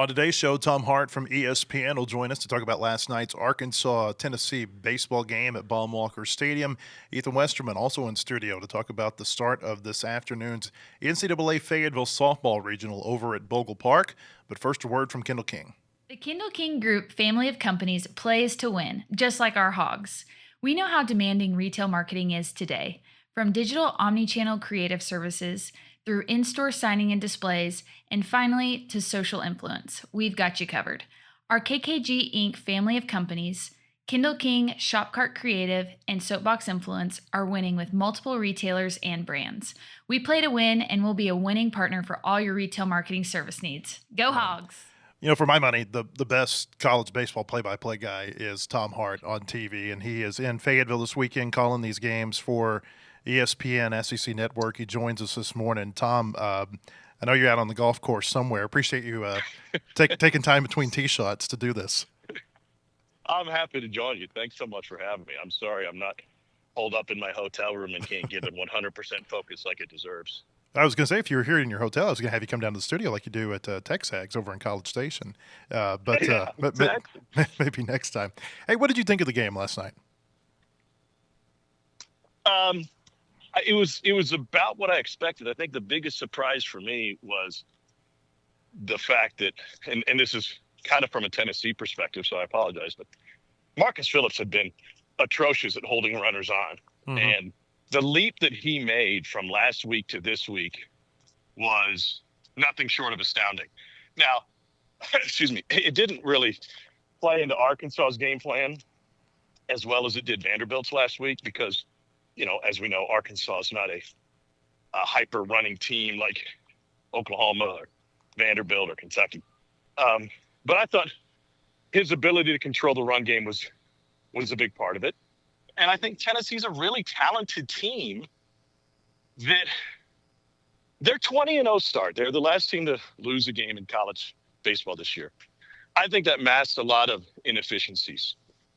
On today's show, Tom Hart from ESPN will join us to talk about last night's Arkansas-Tennessee baseball game at Baum-Walker Stadium. Ethan Westerman also in studio to talk about the start of this afternoon's NCAA Fayetteville Softball Regional over at Bogle Park. But first, a word from Kendall King. The Kendall King Group family of companies plays to win, just like our Hawgs. We know how demanding retail marketing is today. From digital omni-channel creative services, through in-store signing and displays, and finally to social influence, we've got you covered. Our KKG Inc. family of companies, Kendall King, Shopcart Creative, and Soapbox Influence are winning with multiple retailers and brands. We play to win and will be a winning partner for all your retail marketing service needs. Go Hogs! You know, for my money, the best college baseball play-by-play guy is Tom Hart on TV, and he is in Fayetteville this weekend calling these games for ESPN, SEC Network. He joins us this morning. Tom, I know you're out on the golf course somewhere. Appreciate you taking time between tee shots to do this. I'm happy to join you. Thanks so much for having me. I'm sorry I'm not holed up in my hotel room and can't give it 100% focus like it deserves. I was going to say, if you were here in your hotel, I was going to have you come down to the studio like you do at Texags over in College Station. But maybe next time. Hey, what did you think of the game last night? It was about what I expected. I think the biggest surprise for me was the fact that, and this is kind of from a Tennessee perspective, so I apologize, but Marcus Phillips had been atrocious at holding runners on. Mm-hmm. And the leap that he made from last week to this week was nothing short of astounding. Now, excuse me, it didn't really play into Arkansas's game plan as well as it did Vanderbilt's last week because, you know, as we know, Arkansas is not a hyper running team like Oklahoma or Vanderbilt or Kentucky. But I thought his ability to control the run game was a big part of it. And I think Tennessee's a really talented team that they're 20-0 start. They're the last team to lose a game in college baseball this year. I think that masks a lot of inefficiencies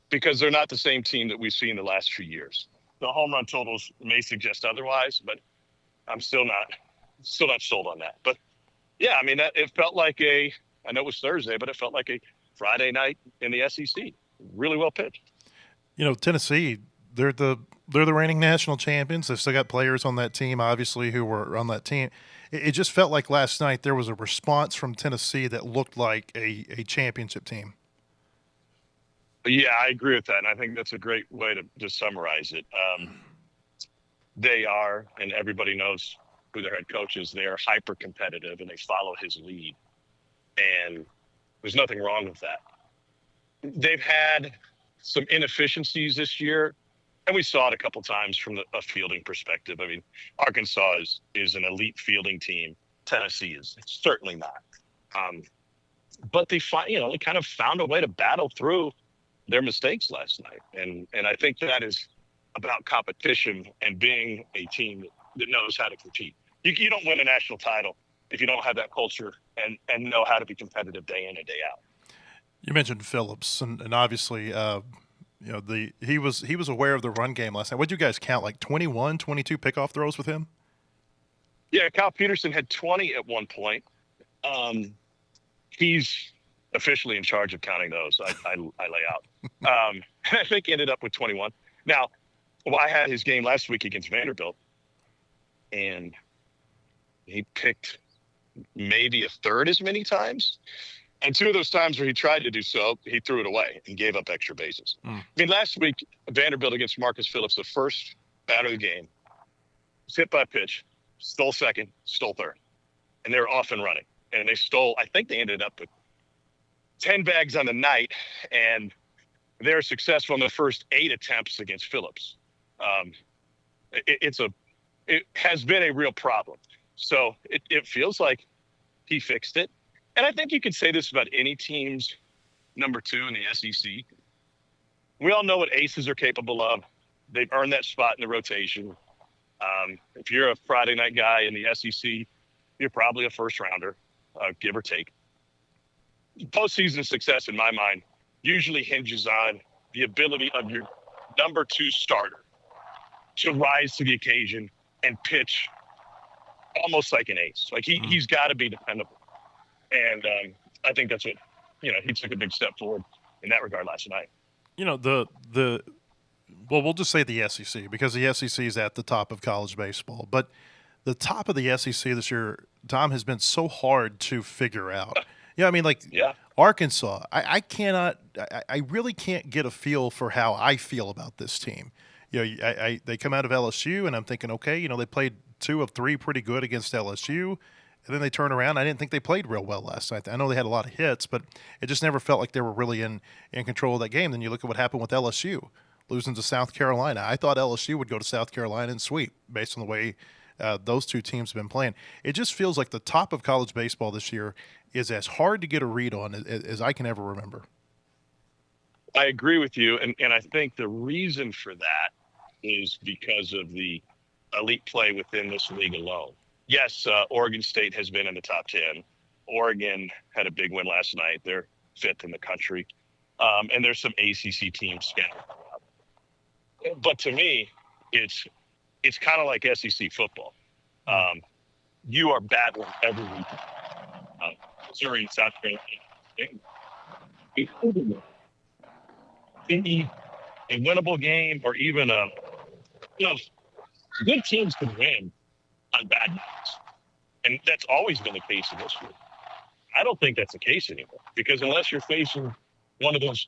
because they're not the same team that we've seen the last few years. The home run totals may suggest otherwise, but I'm still not sold on that. But yeah, I mean, it felt like I know it was Thursday, but it felt like a Friday night in the SEC. Really well pitched. You know, Tennessee, they're the reigning national champions. They've still got players on that team, obviously, who were on that team. It just felt like last night there was a response from Tennessee that looked like a championship team. Yeah, I agree with that, and I think that's a great way to summarize it. They are, and everybody knows who their head coach is, they are hyper-competitive, and they follow his lead. And there's nothing wrong with that. They've had some inefficiencies this year, and we saw it a couple times from a fielding perspective. I mean, Arkansas is an elite fielding team. Tennessee is certainly not. But they kind of found a way to battle through their mistakes last night. And I think that is about competition and being a team that knows how to compete. You don't win a national title if you don't have that culture and know how to be competitive day in and day out. You mentioned Phillips, and obviously, he was aware of the run game last night. What did you guys count, like 21, 22 pickoff throws with him? Yeah, Kyle Peterson had 20 at one point. He's officially in charge of counting those. I lay out. And I think he ended up with 21. Now, I had his game last week against Vanderbilt, and he picked maybe a third as many times. And two of those times where he tried to do so, he threw it away and gave up extra bases. I mean, last week, Vanderbilt against Marcus Phillips, the first batter of the game, was hit by a pitch, stole second, stole third. And they were off and running. And I think they ended up with 10 bags on the night, and they're successful in the first 8 attempts against Phillips. It has been a real problem. So it feels like he fixed it. And I think you could say this about any team's number 2 in the SEC. We all know what aces are capable of. They've earned that spot in the rotation. If you're a Friday night guy in the SEC, you're probably a first rounder, give or take. Postseason success, in my mind, usually hinges on the ability of your number 2 starter to rise to the occasion and pitch almost like an ace. Like he's got to be dependable. And I think that's what, he took a big step forward in that regard last night. Well, we'll just say the SEC because the SEC is at the top of college baseball. But the top of the SEC this year, Tom, has been so hard to figure out. Yeah, I mean, Arkansas, I really can't get a feel for how I feel about this team. They come out of LSU, and I'm thinking, okay, they played 2 of 3 pretty good against LSU. And then they turn around. I didn't think they played real well last night. I know they had a lot of hits, but it just never felt like they were really in control of that game. Then you look at what happened with LSU, losing to South Carolina. I thought LSU would go to South Carolina and sweep based on the way those two teams have been playing. It just feels like the top of college baseball this year is as hard to get a read on as I can ever remember. I agree with you, and I think the reason for that is because of the elite play within this league alone. Yes, Oregon State has been in the top 10. Oregon had a big win last night. They're 5th in the country. And there's some ACC teams scattered. But to me, it's kind of like SEC football. You are battling every week. Missouri and South Carolina. A winnable game or even good teams can win on bad nights. And that's always been the case in this year. I don't think that's the case anymore because unless you're facing one of those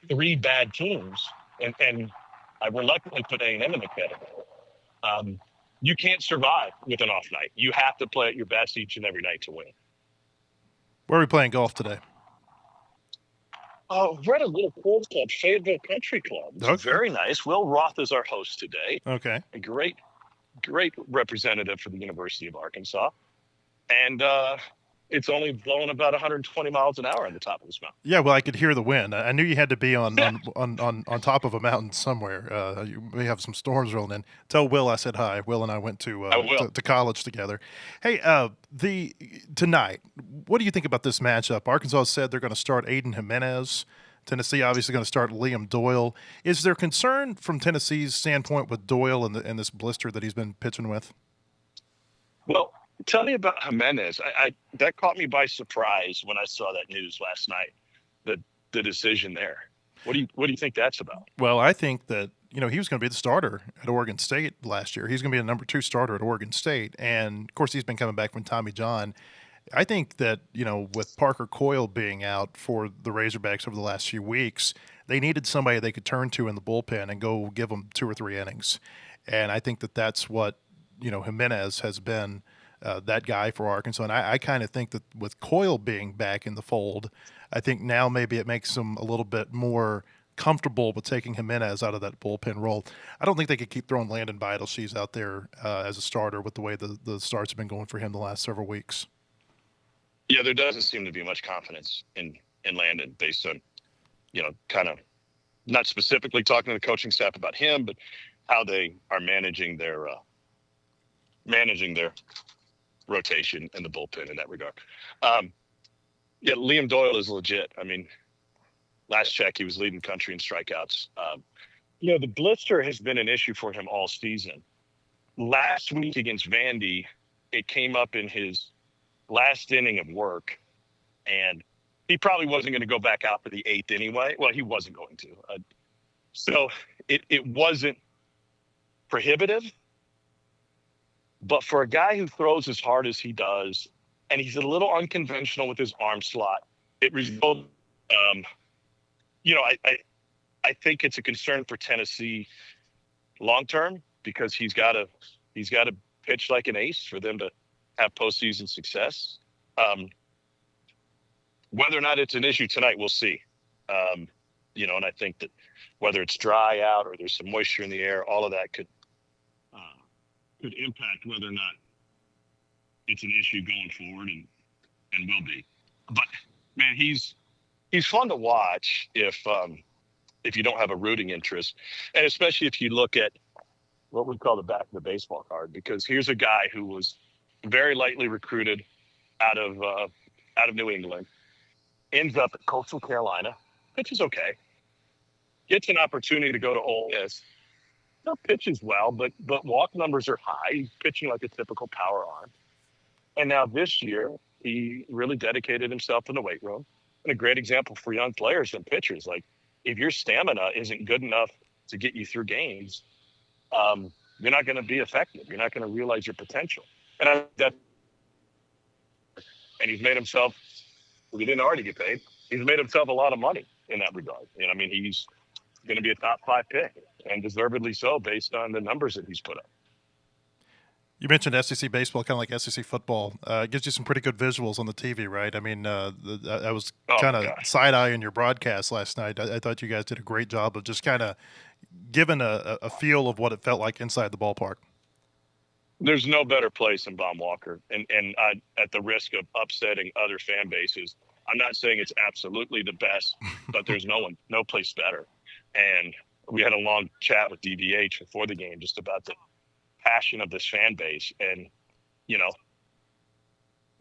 3 bad teams, and I reluctantly put A&M in the category, you can't survive with an off night. You have to play at your best each and every night to win. Where are we playing golf today? We're at a little course called Fayetteville Country Club. It's very nice. Will Roth is our host today. Okay. A great representative for the University of Arkansas. And it's only blowing about 120 miles an hour on the top of this mountain. Yeah, well, I could hear the wind. I knew you had to be on top of a mountain somewhere. You may have some storms rolling in. Tell Will I said hi. Will and I went to college together. Hey, tonight, what do you think about this matchup? Arkansas said they're going to start Aiden Jimenez. Tennessee obviously going to start Liam Doyle. Is there concern from Tennessee's standpoint with Doyle and this blister that he's been pitching with? Well, tell me about Jimenez. That caught me by surprise when I saw that news last night. The decision there. What do you think that's about? Well, I think that he was going to be the starter at Oregon State last year. He's going to be a number 2 starter at Oregon State, and of course he's been coming back from Tommy John. I think that, with Parker Coyle being out for the Razorbacks over the last few weeks, they needed somebody they could turn to in the bullpen and go give them 2 or 3 innings. And I think that that's what, Jimenez has been that guy for Arkansas. And I kind of think that with Coyle being back in the fold, I think now maybe it makes them a little bit more comfortable with taking Jimenez out of that bullpen role. I don't think they could keep throwing Landon Beidelshees out there as a starter with the way the starts have been going for him the last several weeks. Yeah, there doesn't seem to be much confidence in Landon based on, kind of not specifically talking to the coaching staff about him, but how they are managing their rotation in the bullpen in that regard. Liam Doyle is legit. I mean, last check, he was leading country in strikeouts. The blister has been an issue for him all season. Last week against Vandy, it came up in his last inning of work, and he probably wasn't going to go back out for the 8th anyway. Well, he wasn't going to. So it wasn't prohibitive. But for a guy who throws as hard as he does, and he's a little unconventional with his arm slot, it results. I think it's a concern for Tennessee long term because he's got to pitch like an ace for them to have postseason success. Whether or not it's an issue tonight, we'll see. And I think that whether it's dry out or there's some moisture in the air, all of that could impact whether or not it's an issue going forward and will be. But man, he's fun to watch if you don't have a rooting interest, and especially if you look at what we call the back of the baseball card, because here's a guy who was very lightly recruited out of New England, ends up at Coastal Carolina, pitches okay, gets an opportunity to go to Ole Miss. Still pitches well, but walk numbers are high. He's pitching like a typical power arm. And now this year, he really dedicated himself in the weight room. And a great example for young players and pitchers, like if your stamina isn't good enough to get you through games, you're not going to be effective. You're not going to realize your potential. And he's made himself, if he didn't already get paid, he's made himself a lot of money in that regard. And I mean, he's going to be a top 5 pick, and deservedly so based on the numbers that he's put up. You mentioned SEC baseball, kind of like SEC football. It gives you some pretty good visuals on the TV, right? I mean, I was kind of side-eyeing your broadcast last night. I thought you guys did a great job of just kind of giving a feel of what it felt like inside the ballpark. There's no better place than Baum Walker. And I, at the risk of upsetting other fan bases, I'm not saying it's absolutely the best, but there's no place better. And we had a long chat with DVH before the game just about the passion of this fan base. And, you know,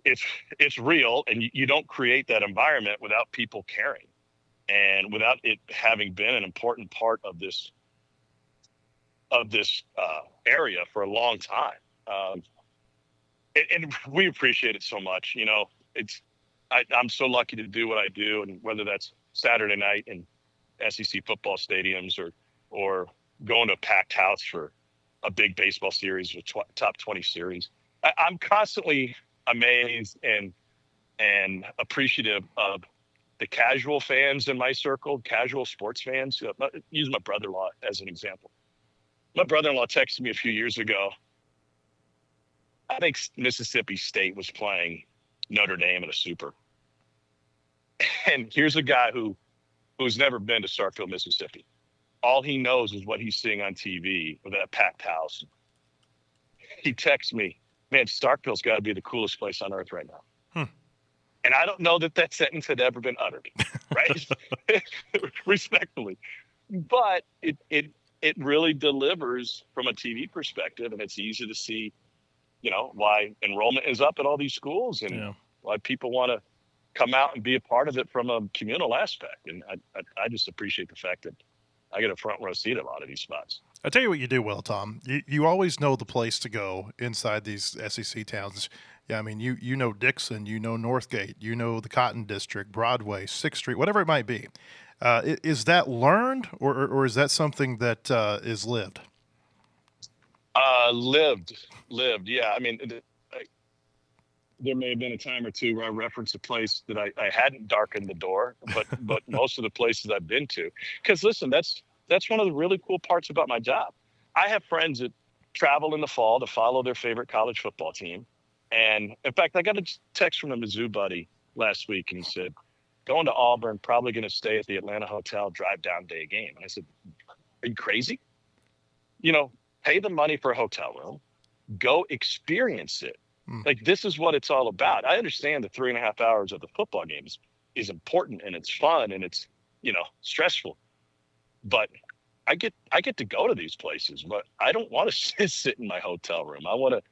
it's real, and you don't create that environment without people caring and without it having been an important part of this area for a long time. And we appreciate it so much. You know, I'm so lucky to do what I do, and whether that's Saturday night in SEC football stadiums or going to a packed house for a big baseball series with top 20 series. I'm constantly amazed and appreciative of the casual fans in my circle, casual sports fans. Use my brother-in-law as an example. My brother-in-law texted me a few years ago. I think Mississippi State was playing Notre Dame in a super. And here's a guy who's never been to Starkville, Mississippi. All he knows is what he's seeing on TV with that packed house. He texts me, man, Starkville's got to be the coolest place on earth right now. And I don't know that sentence had ever been uttered, right? Respectfully. But it really delivers from a TV perspective, and it's easy to see, you know, why enrollment is up at all these schools and why people want to come out and be a part of it from a communal aspect. And I just appreciate the fact that I get a front row seat at a lot of these spots. I'll tell you what you do well, Tom. You always know the place to go inside these SEC towns. Yeah, I mean, you know Dixon, you know Northgate, you know the Cotton District, Broadway, 6th Street, whatever it might be. Is that learned, or is that something that is lived? Lived. Yeah, I mean, there may have been a time or two where I referenced a place that I hadn't darkened the door, but most of the places I've been to. Because listen, that's one of the really cool parts about my job. I have friends that travel in the fall to follow their favorite college football team. And in fact, I got a text from a Mizzou buddy last week, and he said, going to Auburn, probably going to stay at the Atlanta hotel, drive down day game. And I said, are you crazy? You know, pay the money for a hotel room, go experience it. Like, this is what it's all about. I understand the 3.5 hours of the football games is important, and it's fun, and it's, you know, stressful. But I get to go to these places, but I don't want to sit in my hotel room. I want to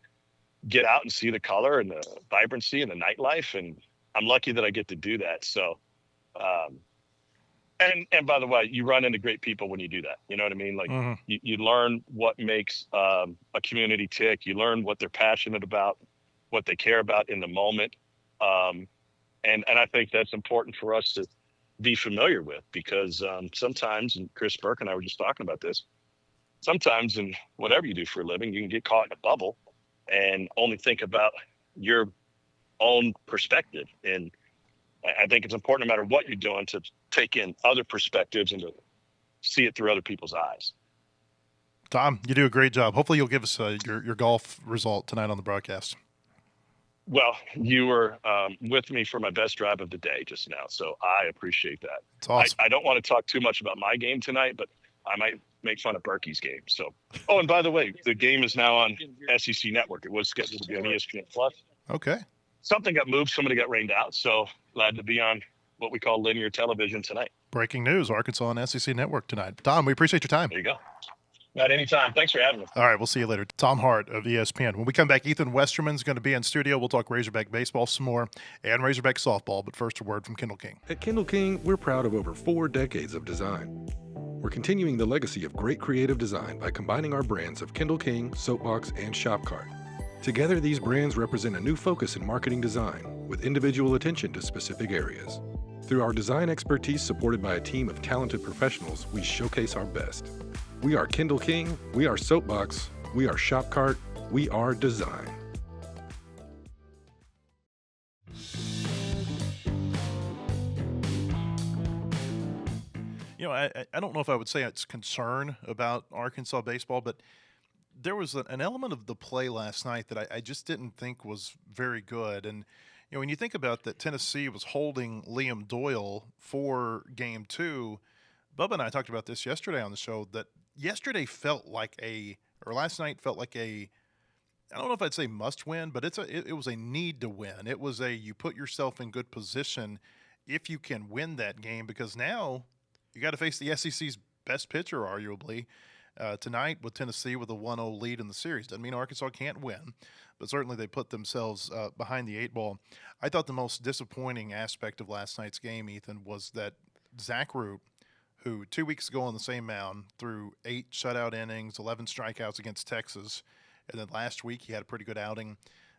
get out and see the color and the vibrancy and the nightlife, and I'm lucky that I get to do that. So, and by the way, you run into great people when you do that. You know what I mean? Like, you learn what makes a community tick. You learn what they're passionate about, what they care about in the moment. And I think that's important for us to be familiar with, because sometimes, and Chris Burke and I were just talking about this, sometimes in whatever you do for a living, you can get caught in a bubble and only think about your own perspective. And I think it's important, no matter what you're doing, to take in other perspectives and to see it through other people's eyes. Tom, you do a great job. Hopefully you'll give us your golf result tonight on the broadcast. Well, you were with me for my best drive of the day just now, so I appreciate that. It's awesome. I don't want to talk too much about my game tonight, but I might make fun of Berkey's game. So, oh, and by the way, the game is now on SEC Network. It was scheduled to be on ESPN Plus. Okay. Something got moved. Somebody got rained out. So glad to be on what we call linear television tonight. Breaking news: Arkansas on SEC Network tonight. Tom, we appreciate your time. There you go. At any time. Thanks for having me. All right, we'll see you later. Tom Hart of ESPN. When we come back, Ethan Westerman's going to be in studio. We'll talk Razorback baseball some more and Razorback softball. But first, a word from Kendall King. At Kendall King, we're proud of over 4 decades of design. We're continuing the legacy of great creative design by combining our brands of Kendall King, Soapbox, and Shopcart. Together, these brands represent a new focus in marketing design, with individual attention to specific areas. Through our design expertise supported by a team of talented professionals, we showcase our best. We are Kindle King, we are Soapbox, we are Shopcart, we are design. I don't know if I would say it's concern about Arkansas baseball, but there was an element of the play last night that I just didn't think was very good. And, when you think about that, Tennessee was holding Liam Doyle for game 2. Bubba and I talked about this yesterday on the show, that last night felt like I don't know if I'd say must win, but it was a need to win. It was you put yourself in good position if you can win that game, because now you got to face the SEC's best pitcher, arguably, tonight with Tennessee with a 1-0 lead in the series. Doesn't mean Arkansas can't win, but certainly they put themselves behind the 8 ball. I thought the most disappointing aspect of last night's game, Ethan, was that Zach Root, who 2 weeks ago on the same mound threw 8 shutout innings, 11 strikeouts against Texas, and then last week he had a pretty good outing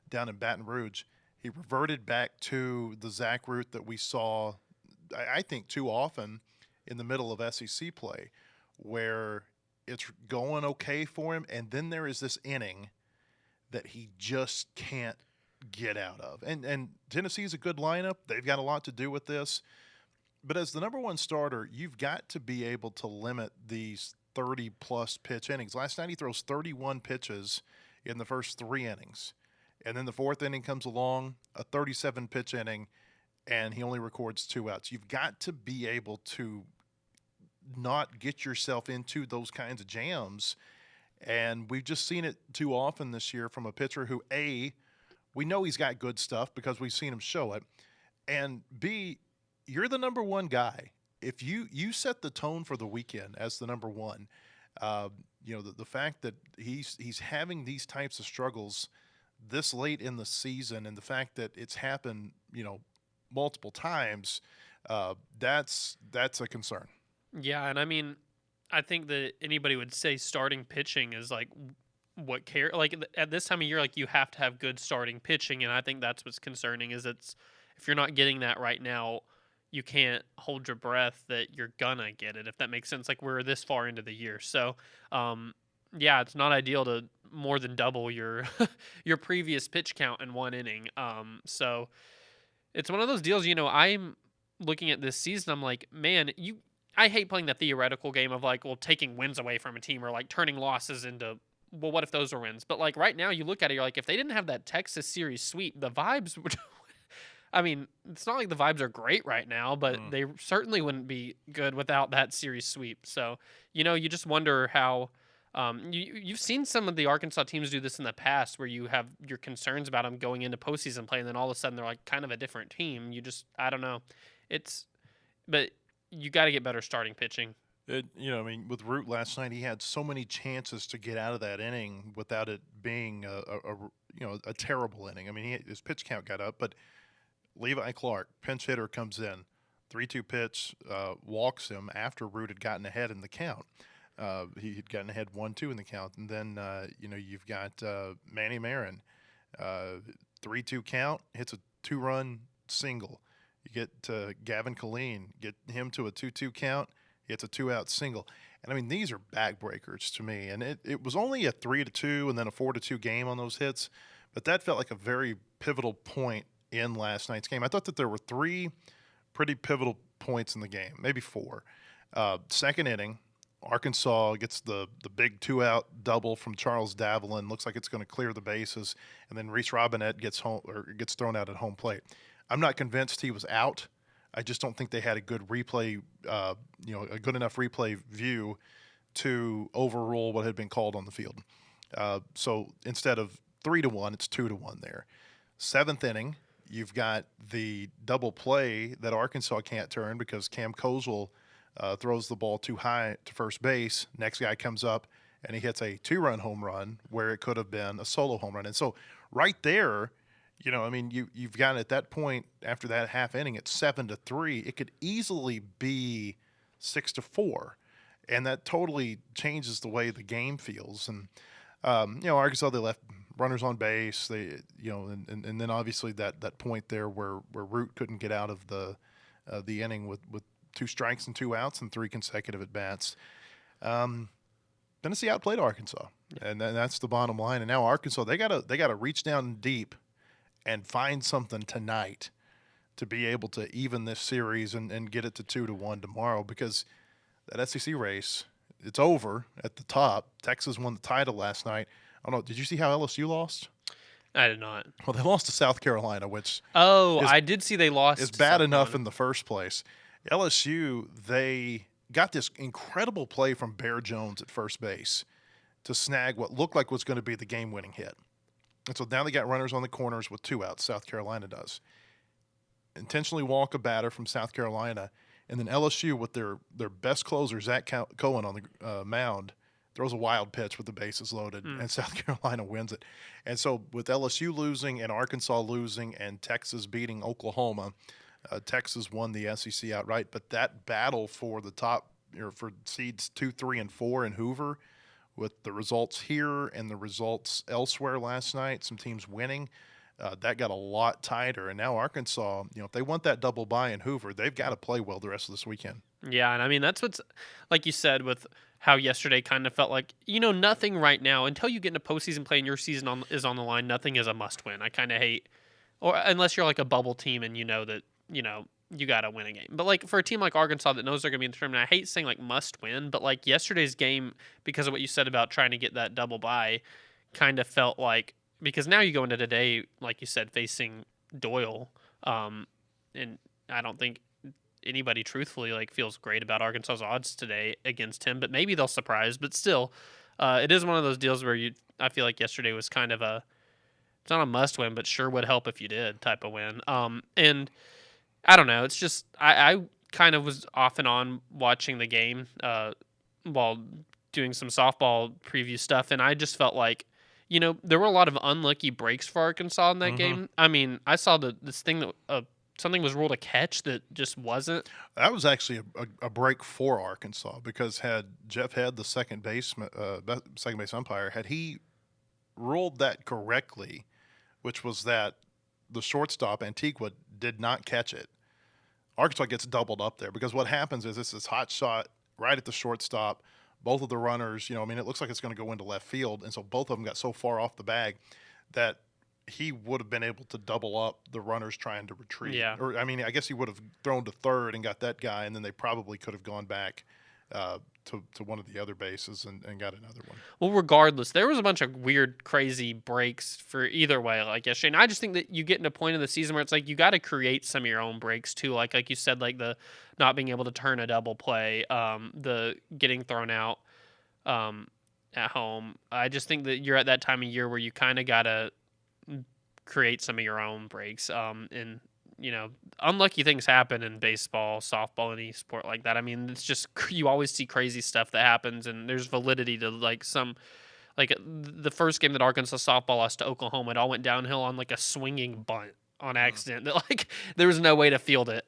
down in Baton Rouge. He reverted back to the Zach Root that we saw, I think, too often in the middle of SEC play, where it's going okay for him, and then there is this inning that he just can't get out of. And Tennessee is a good lineup. They've got a lot to do with this. But as the number one starter, you've got to be able to limit these 30-plus pitch innings. Last night he throws 31 pitches in the first 3 innings. And then the 4th inning comes along, a 37-pitch inning, and he only records 2 outs. You've got to be able to not get yourself into those kinds of jams. And we've just seen it too often this year from a pitcher who, A, we know he's got good stuff because we've seen him show it, and B, you're the number one guy. If you set the tone for the weekend as the number one, the fact that he's having these types of struggles this late in the season, and the fact that it's happened, multiple times, that's a concern. Yeah, and I mean, I think that anybody would say starting pitching is like what care. Like at this time of year, like you have to have good starting pitching, and I think that's what's concerning. Is if you're not getting that right now, you can't hold your breath that you're gonna get it. If that makes sense, like we're this far into the year, so yeah, it's not ideal to more than double your your previous pitch count in 1 inning. So it's one of those deals. I'm looking at this season. I'm like, man, I hate playing the theoretical game of like, well, taking wins away from a team or like turning losses into, well, what if those are wins? But like right now you look at it, you're like, if they didn't have that Texas series sweep, the vibes would, I mean, it's not like the vibes are great right now, but they certainly wouldn't be good without that series sweep. So, you just wonder how, you've seen some of the Arkansas teams do this in the past where you have your concerns about them going into postseason play, and then all of a sudden they're like kind of a different team. I don't know. But you got to get better starting pitching. With Root last night, he had so many chances to get out of that inning without it being a terrible inning. I mean, his pitch count got up, but Levi Clark, pinch hitter, comes in, 3-2 pitch, walks him after Root had gotten ahead in the count. He had gotten ahead 1-2 in the count, and then you've got Manny Marin, 3-2 count, hits a 2-run single. You get Gavin Killeen, get him to a 2-2 count. It's a 2-out single. And, I mean, these are backbreakers to me. And it was only a 3-2 and then a 4-2 game on those hits. But that felt like a very pivotal point in last night's game. I thought that there were 3 pretty pivotal points in the game, maybe 4. Second inning, Arkansas gets the big 2-out double from Charles Davelin. Looks like it's going to clear the bases. And then Reese Robinette gets thrown out at home plate. I'm not convinced he was out. I just don't think they had a good replay, a good enough replay view to overrule what had been called on the field. So instead of 3-1, it's 2-1 there. 7th inning, you've got the double play that Arkansas can't turn because Cam Kozel throws the ball too high to first base. Next guy comes up, and he hits a 2-run home run where it could have been a solo home run. And so right there, you've got at that point after that half inning, it's 7-3. It could easily be 6-4, and that totally changes the way the game feels. And Arkansas, they left runners on base. They, and then obviously that point there where Root couldn't get out of the inning with 2 strikes and 2 outs and 3 consecutive at bats. Tennessee outplayed Arkansas, and that's the bottom line. And now Arkansas, they gotta reach down deep and find something tonight to be able to even this series and get it to 2-1 tomorrow, because that SEC race, it's over at the top. Texas won the title last night. I don't know. Did you see how LSU lost? I did not. Well, they lost to South Carolina, which I did see they lost. It's bad enough in the first place. LSU, they got this incredible play from Bear Jones at first base to snag what looked like was going to be the game-winning hit. And so now they got runners on the corners with 2 outs. South Carolina does. Intentionally walk a batter from South Carolina, and then LSU with their best closer, Zach Cohen, on the mound, throws a wild pitch with the bases loaded, and South Carolina wins it. And so with LSU losing and Arkansas losing and Texas beating Oklahoma, Texas won the SEC outright. But that battle for the top, for seeds 2, 3, and 4 in Hoover, with the results here and the results elsewhere last night, some teams winning, that got a lot tighter. And now Arkansas, if they want that double bye in Hoover, they've got to play well the rest of this weekend. Yeah, and I mean, that's what's, like you said, with how yesterday kind of felt like, nothing right now, until you get into postseason play and your season is on the line, nothing is a must-win. I kind of hate, or unless you're like a bubble team and that, you got to win a game. But, like, for a team like Arkansas that knows they're going to be in the tournament, I hate saying, like, must win, but, like, yesterday's game, because of what you said about trying to get that double bye, kind of felt like, because now you go into today, like you said, facing Doyle, and I don't think anybody truthfully, like, feels great about Arkansas's odds today against him, but maybe they'll surprise. But still, it is one of those deals where I feel like yesterday was kind of it's not a must win, but sure would help if you did type of win. And I don't know. It's just I kind of was off and on watching the game while doing some softball preview stuff, and I just felt like, there were a lot of unlucky breaks for Arkansas in that game. I mean, I saw this thing that something was ruled a catch that just wasn't. That was actually a break for Arkansas, because had Jeff Head, the second base umpire, had he ruled that correctly, which was that the shortstop, Antigua, did not catch it, Arkansas gets doubled up there, because what happens is this hot shot right at the shortstop. Both of the runners, it looks like it's going to go into left field, and so both of them got so far off the bag that he would have been able to double up the runners trying to retreat. Yeah. Or, I guess he would have thrown to third and got that guy, and then they probably could have gone back to one of the other bases and got another one. Well, regardless, there was a bunch of weird, crazy breaks for either way, like yesterday. And I just think that you get in a point in the season where it's like you got to create some of your own breaks too. Like you said, like the not being able to turn a double play, the getting thrown out at home. I just think that you're at that time of year where you kind of got to create some of your own breaks. And unlucky things happen in baseball, softball, any sport like that. I mean, it's just, you always see crazy stuff that happens, and there's validity to the first game that Arkansas softball lost to Oklahoma, it all went downhill on like a swinging bunt on accident that there was no way to field it.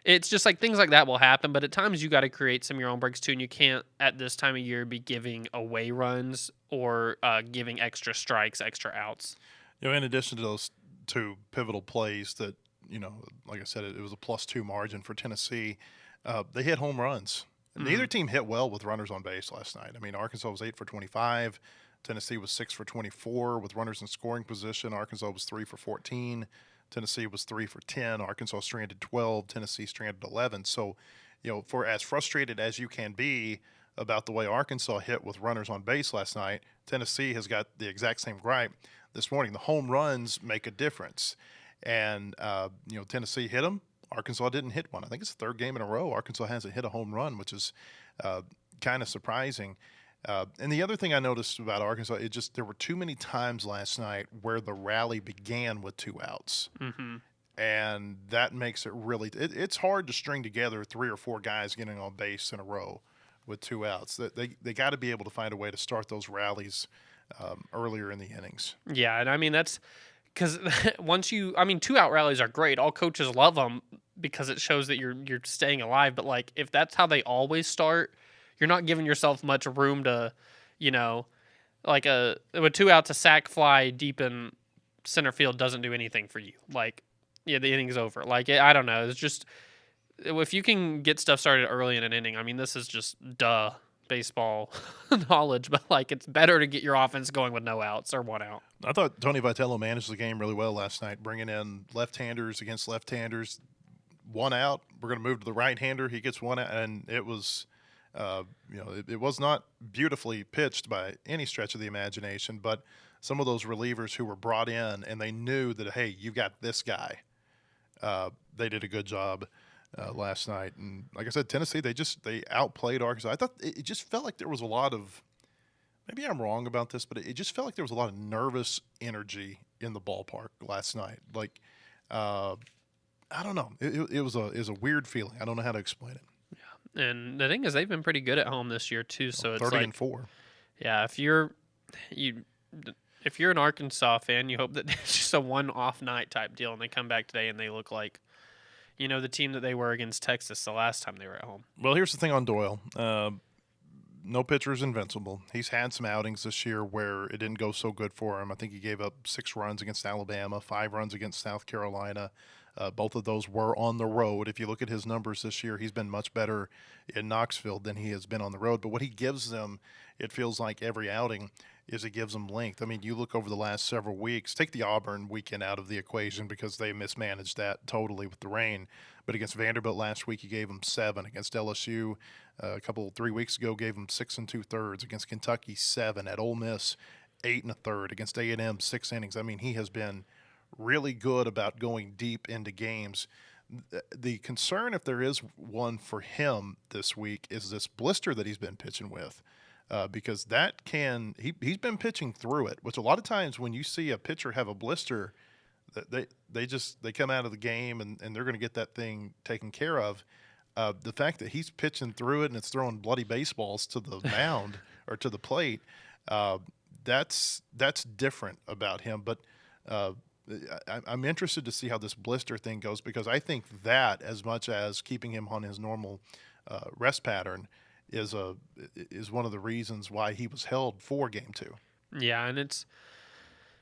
It's just like things like that will happen, but at times you got to create some of your own breaks too, and you can't at this time of year be giving away runs or giving extra strikes, extra outs. In addition to those 2 pivotal plays that, like I said, it was a +2 margin for Tennessee. They hit home runs. Neither team hit well with runners on base last night. I mean, Arkansas was 8 for 25. Tennessee was 6 for 24 with runners in scoring position. Arkansas was 3 for 14. Tennessee was 3 for 10. Arkansas stranded 12. Tennessee stranded 11. So, for as frustrated as you can be about the way Arkansas hit with runners on base last night, Tennessee has got the exact same gripe this morning. The home runs make a difference. And, Tennessee hit them. Arkansas didn't hit one. I think it's the 3rd game in a row Arkansas hasn't hit a home run, which is kind of surprising. And the other thing I noticed about Arkansas, there were too many times last night where the rally began with 2 outs. And that makes it really it's hard to string together 3 or 4 guys getting on base in a row with 2 outs. They got to be able to find a way to start those rallies earlier in the innings. Yeah, and I mean, that's because 2-out rallies are great. All coaches love them because it shows that you're staying alive. But like, if that's how they always start, you're not giving yourself much room to, like with 2 outs, a sac fly deep in center field doesn't do anything for you. Like, yeah, the inning's over. Like, I don't know. It's just, if you can get stuff started early in an inning, I mean, this is just baseball knowledge, but like, it's better to get your offense going with no outs or 1 out. I thought Tony Vitello managed the game really well last night, bringing in left-handers against left-handers. 1 out, we're going to move to the right-hander. He gets 1 out, and it was, it was not beautifully pitched by any stretch of the imagination, but some of those relievers who were brought in and they knew that, hey, you got this guy. They did a good job last night. And like I said, Tennessee, they outplayed Arkansas. I thought it just felt like there was a lot of, maybe I'm wrong about this, but it just felt like there was a lot of nervous energy in the ballpark last night. Like, I don't know. It was a weird feeling. I don't know how to explain it. Yeah, and the thing is, they've been pretty good at home this year too. So it's 30-4. Yeah, if you're an Arkansas fan, you hope that it's just a one-off night type deal, and they come back today and they look like, the team that they were against Texas the last time they were at home. Well, here's the thing on Doyle. No pitcher is invincible. He's had some outings this year where it didn't go so good for him. I think he gave up 6 runs against Alabama, 5 runs against South Carolina. Both of those were on the road. If you look at his numbers this year, he's been much better in Knoxville than he has been on the road. But what he gives them, it feels like every outing, is it gives them length. I mean, you look over the last several weeks, take the Auburn weekend out of the equation because they mismanaged that totally with the rain. But against Vanderbilt last week, he gave them 7. Against LSU, 3 weeks ago, gave them 6 2/3. Against Kentucky, 7. At Ole Miss, 8 1/3. Against A&M, 6 innings. I mean, he has been really good about going deep into games. The concern, if there is one for him this week, is this blister that he's been pitching with. Because that he's been pitching through it, which a lot of times when you see a pitcher have a blister, they come out of the game and they're going to get that thing taken care of. The fact that he's pitching through it and it's throwing bloody baseballs to the mound or to the plate, that's different about him. But I'm interested to see how this blister thing goes, because I think that, as much as keeping him on his normal rest pattern, is one of the reasons why he was held for Game 2. Yeah, and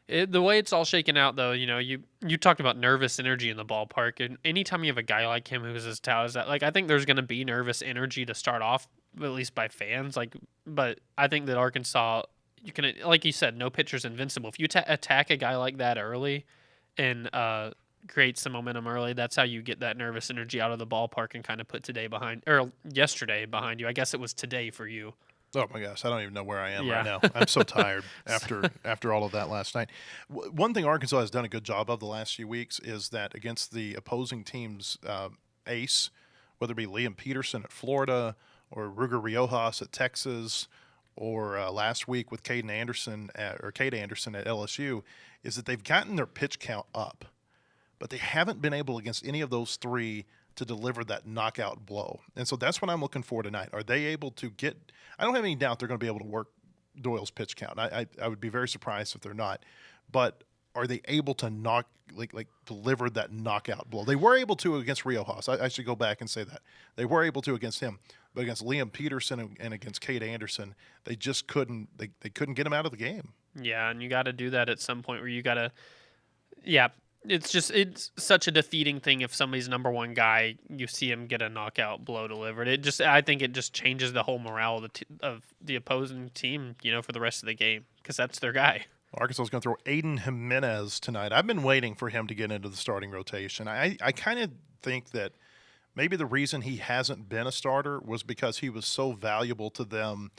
the way it's all shaken out, though. You talked about nervous energy in the ballpark, and anytime you have a guy like him who's as talented as that, like, I think there's going to be nervous energy to start off, at least by fans. Like, but I think that Arkansas, you can, like you said, no pitcher's invincible. If you attack a guy like that early and create some momentum early, that's how you get that nervous energy out of the ballpark and kind of put yesterday behind you. I guess it was today for you. Oh my gosh, I don't even know where I am right now. I'm so tired after all of that last night. One thing Arkansas has done a good job of the last few weeks is that against the opposing team's ace, whether it be Liam Peterson at Florida or Ruger Riojas at Texas, or last week with Cade Anderson at LSU, is that they've gotten their pitch count up, but they haven't been able against any of those 3 to deliver that knockout blow. And so that's what I'm looking for tonight. Are they able to get – I don't have any doubt they're going to be able to work Doyle's pitch count. I would be very surprised if they're not. But are they able to deliver that knockout blow? They were able to against Riojas. I should go back and say that. They were able to against him. But against Liam Peterson and against Cade Anderson, they just couldn't – they couldn't get him out of the game. Yeah, and you got to do that at some point where you got to – yeah – it's such a defeating thing if somebody's number one guy, you see him get a knockout blow delivered. I think it just changes the whole morale of the opposing team, for the rest of the game, because that's their guy. Arkansas is going to throw Aiden Jimenez tonight. I've been waiting for him to get into the starting rotation. I kind of think that maybe the reason he hasn't been a starter was because he was so valuable to them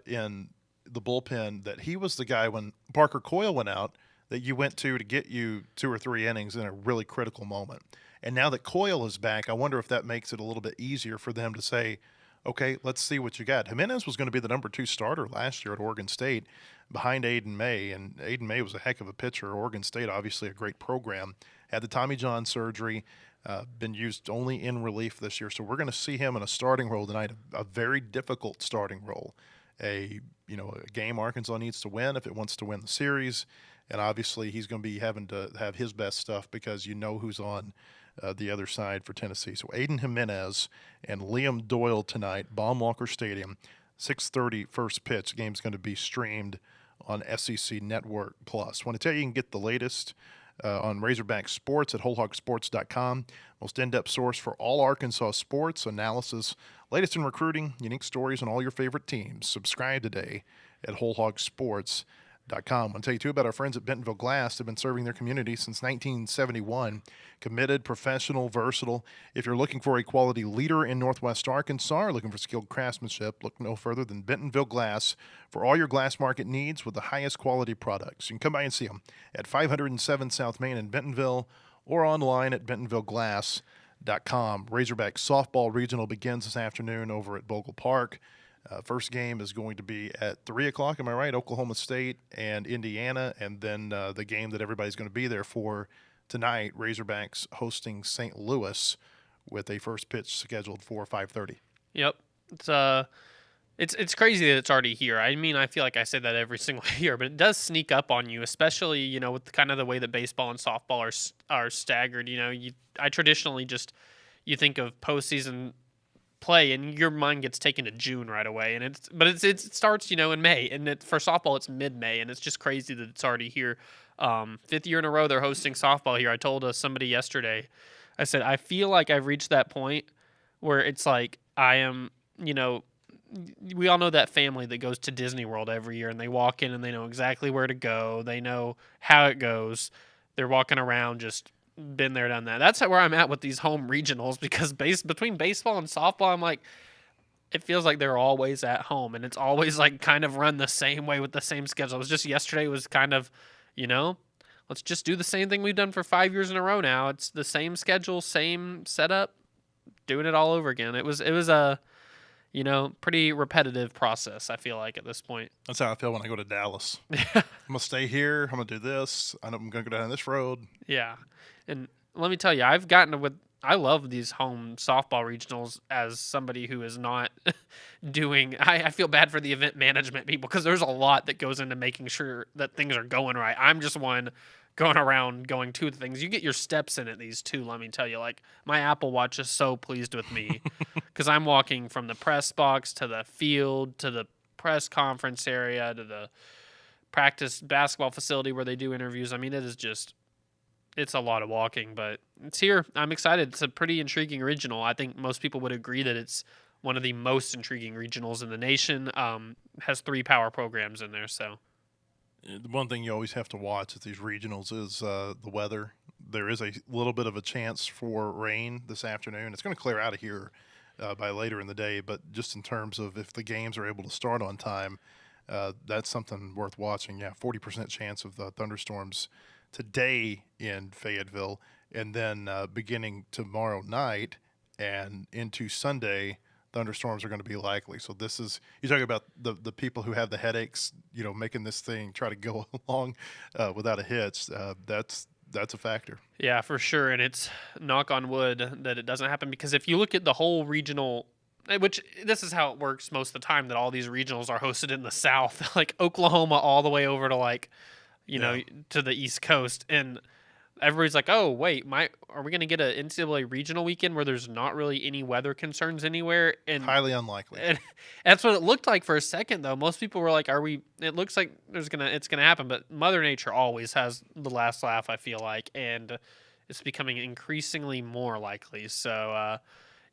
in the bullpen, that he was the guy when Parker Coyle went out that you went to get you 2 or 3 innings in a really critical moment. And now that Coyle is back, I wonder if that makes it a little bit easier for them to say, okay, let's see what you got. Jimenez was going to be the number 2 starter last year at Oregon State behind Aiden May, and Aiden May was a heck of a pitcher. Oregon State, obviously a great program, had the Tommy John surgery, been used only in relief this year. So we're going to see him in a starting role tonight, a very difficult starting role, a game Arkansas needs to win if it wants to win the series. And obviously he's going to be having to have his best stuff because who's on the other side for Tennessee. So Aiden Jimenez and Liam Doyle tonight, Baum Walker Stadium, 6:30 first pitch. The game's going to be streamed on SEC Network Plus. Want to tell you can get the latest on Razorback Sports at wholehogsports.com. Most in-depth source for all Arkansas sports, analysis, latest in recruiting, unique stories on all your favorite teams. Subscribe today at wholehogsports.com. I want to tell you, too, about our friends at Bentonville Glass. They've been serving their community since 1971. Committed, professional, versatile. If you're looking for a quality leader in Northwest Arkansas or looking for skilled craftsmanship, look no further than Bentonville Glass for all your glass market needs with the highest quality products. You can come by and see them at 507 South Main in Bentonville or online at bentonvilleglass.com. Razorback Softball Regional begins this afternoon over at Bogle Park. First game is going to be at 3 o'clock, am I right? Oklahoma State and Indiana. And then the game that everybody's going to be there for tonight, Razorbacks hosting St. Louis with a first pitch scheduled for 5:30. Yep. It's crazy that it's already here. I mean, I feel like I say that every single year, but it does sneak up on you, especially, you know, with kind of the way that baseball and softball are staggered. You know, I traditionally you think of postseason play and your mind gets taken to June right away, and it starts, you know, in May, and for softball it's mid-May, and it's just crazy that it's already here. 5th year in a row they're hosting softball here. I told somebody yesterday, I said I feel like I've reached that point where it's like I am, you know, we all know that family that goes to Disney World every year and they walk in and they know exactly where to go, they know how it goes, they're walking around just been there, done that. That's where I'm at with these home regionals, because between baseball and softball, I'm like, it feels like they're always at home, and it's always like kind of run the same way with the same schedule. It was just yesterday was kind of, you know, let's just do the same thing we've done for 5 years in a row now. It's the same schedule, same setup, doing it all over again. It was a, you know, pretty repetitive process, I feel like, at this point. That's how I feel when I go to Dallas. I'm going to stay here. I'm going to do this. I'm going to go down this road. Yeah. And let me tell you, I love these home softball regionals as somebody who is not doing, I feel bad for the event management people, because there's a lot that goes into making sure that things are going right. I'm just one going around going to the things. You get your steps in at these too, let me tell you. Like, my Apple Watch is so pleased with me because I'm walking from the press box to the field to the press conference area to the practice basketball facility where they do interviews. I mean, it's a lot of walking, but it's here. I'm excited. It's a pretty intriguing regional. I think most people would agree that it's one of the most intriguing regionals in the nation. Has 3 power programs in there, so. The one thing you always have to watch at these regionals is the weather. There is a little bit of a chance for rain this afternoon. It's going to clear out of here by later in the day, but just in terms of if the games are able to start on time, that's something worth watching. Yeah, 40% chance of the thunderstorms today in Fayetteville, and then beginning tomorrow night and into Sunday, thunderstorms are going to be likely. So this is, you talk about the people who have the headaches, you know, making this thing try to go along without a hitch. That's a factor. Yeah, for sure. And it's, knock on wood, that it doesn't happen, because if you look at the whole regional, which this is how it works most of the time, that all these regionals are hosted in the South, like Oklahoma all the way over to like, you know, to the East Coast, and everybody's like, oh, wait, are we going to get an NCAA regional weekend where there's not really any weather concerns anywhere? And highly unlikely. And that's what it looked like for a second, though. Most people were like, it looks like it's going to happen, but Mother Nature always has the last laugh, I feel like, and it's becoming increasingly more likely. So,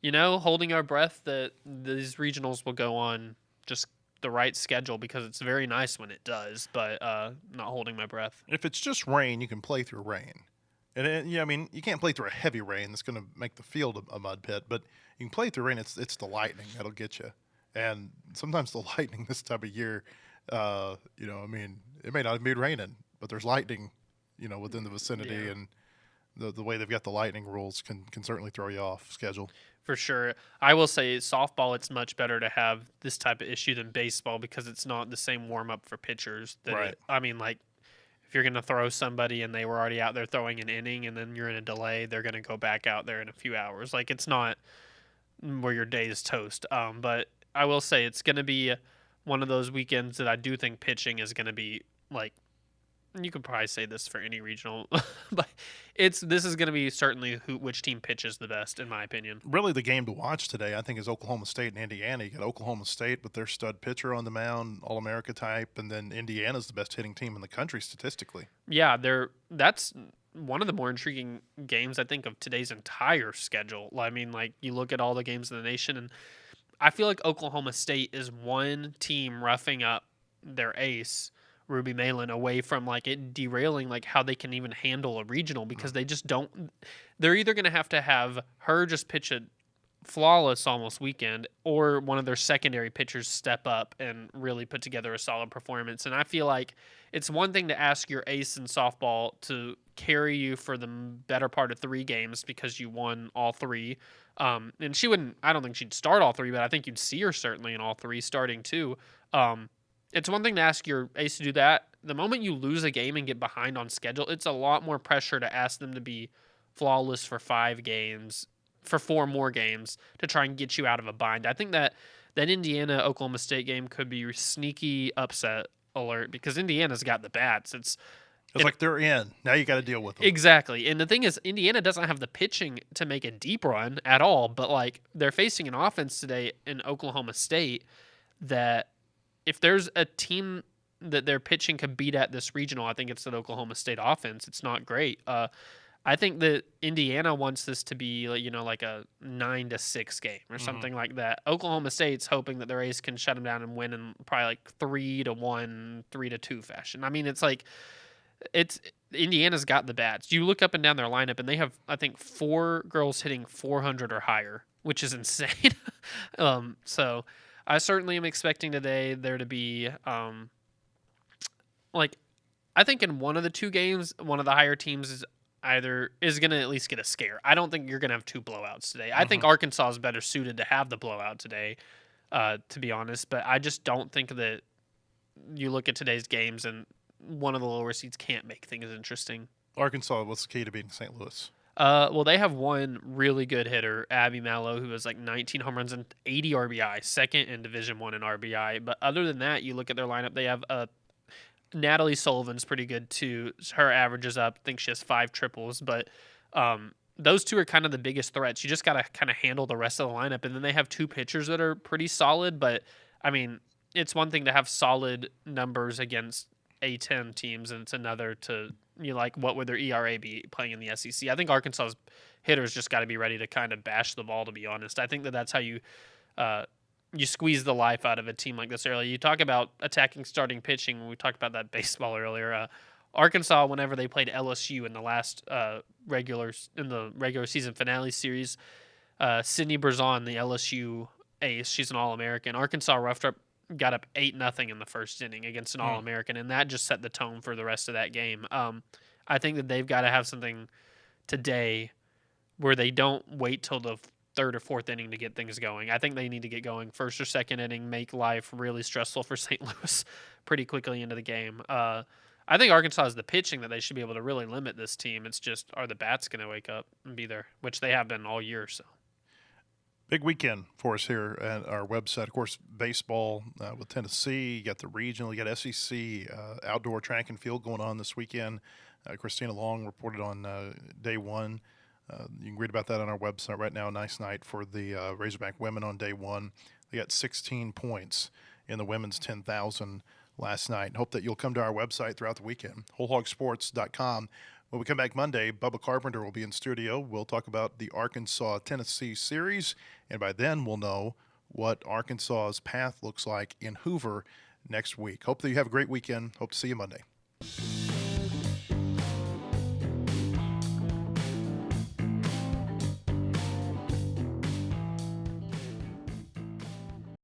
you know, holding our breath that these regionals will go on just the right schedule, because it's very nice when it does, but not holding my breath. If it's just rain, you can play through rain. And yeah, I mean, you can't play through a heavy rain that's going to make the field a mud pit, but you can play through rain. It's the lightning that'll get you. And sometimes the lightning this time of year, you know, I mean, it may not be raining, but there's lightning, you know, within the vicinity, and the way they've got the lightning rules can certainly throw you off schedule. For sure. I will say softball, it's much better to have this type of issue than baseball, because it's not the same warm-up for pitchers. Right. I mean, like, if you're going to throw somebody and they were already out there throwing an inning and then you're in a delay, they're going to go back out there in a few hours. Like, it's not where your day is toast. But I will say it's going to be one of those weekends that I do think pitching is going to be, like, you could probably say this for any regional, but this is going to be certainly which team pitches the best, in my opinion. Really, the game to watch today, I think, is Oklahoma State and Indiana. You got Oklahoma State with their stud pitcher on the mound, All-America type, and then Indiana's the best hitting team in the country statistically. Yeah, that's one of the more intriguing games, I think, of today's entire schedule. I mean, like, you look at all the games in the nation, and I feel like Oklahoma State is one team roughing up their ace, Ruby Malin, away from like it derailing like how they can even handle a regional, because they just don't. They're either going to have her just pitch a flawless almost weekend, or one of their secondary pitchers step up and really put together a solid performance. And I feel like it's one thing to ask your ace in softball to carry you for the better part of 3 games because you won all 3. And I don't think she'd start all 3, but I think you'd see her certainly in all 3 starting too. It's one thing to ask your ace to do that. The moment you lose a game and get behind on schedule, it's a lot more pressure to ask them to be flawless for 5 games, for 4 more games, to try and get you out of a bind. I think that Indiana-Oklahoma State game could be sneaky upset alert, because Indiana's got the bats. It's like they're in. Now you got to deal with them. Exactly. And the thing is, Indiana doesn't have the pitching to make a deep run at all, but like they're facing an offense today in Oklahoma State that if there's a team that their pitching could beat at this regional, I think it's the Oklahoma State offense. It's not great. I think that Indiana wants this to be, like a 9-6 game or something like that. Oklahoma State's hoping that their ace can shut them down and win in probably like 3-1, 3-2 fashion. I mean, Indiana's got the bats. You look up and down their lineup, and they have, I think, 4 girls hitting 400 or higher, which is insane. So I certainly am expecting today there to be, I think in one of the 2 games, one of the higher teams is going to at least get a scare. I don't think you're going to have 2 blowouts today. I think Arkansas is better suited to have the blowout today, to be honest. But I just don't think that you look at today's games and one of the lower seeds can't make things interesting. Arkansas, what's the key to beating St. Louis? Well, they have one really good hitter, Abby Mallow, who has like 19 home runs and 80 RBI, second in Division I in RBI. But other than that, you look at their lineup, they have Natalie Sullivan's pretty good too. Her average is up. I think she has 5 triples. But those 2 are kind of the biggest threats. You just got to kind of handle the rest of the lineup. And then they have 2 pitchers that are pretty solid. But, I mean, it's one thing to have solid numbers against A10 teams, and it's another to, what would their ERA be playing in the SEC? I think Arkansas's hitters just got to be ready to kind of bash the ball, to be honest. I think that's how you squeeze the life out of a team like this early. You talk about attacking starting pitching. When we talked about that baseball earlier, Arkansas, whenever they played LSU in the last regular season finale series, Sydney Brazon, the LSU ace, she's an All-American. Arkansas got up 8-0 in the first inning against an All-American, and that just set the tone for the rest of that game. I think that they've got to have something today where they don't wait till the 3rd or 4th inning to get things going. I think they need to get going 1st or 2nd inning, make life really stressful for St. Louis pretty quickly into the game. I think Arkansas has the pitching that they should be able to really limit this team. It's just, are the bats going to wake up and be there, which they have been all year. So. Big weekend for us here at our website. Of course, baseball with Tennessee. You got the regional. You got SEC outdoor track and field going on this weekend. Christina Long reported on day 1. You can read about that on our website right now. Nice night for the Razorback women on day 1. They got 16 points in the women's 10,000 last night. Hope that you'll come to our website throughout the weekend, wholehogsports.com. When we come back Monday, Bubba Carpenter will be in studio. We'll talk about the Arkansas-Tennessee series, and by then we'll know what Arkansas's path looks like in Hoover next week. Hope that you have a great weekend. Hope to see you Monday.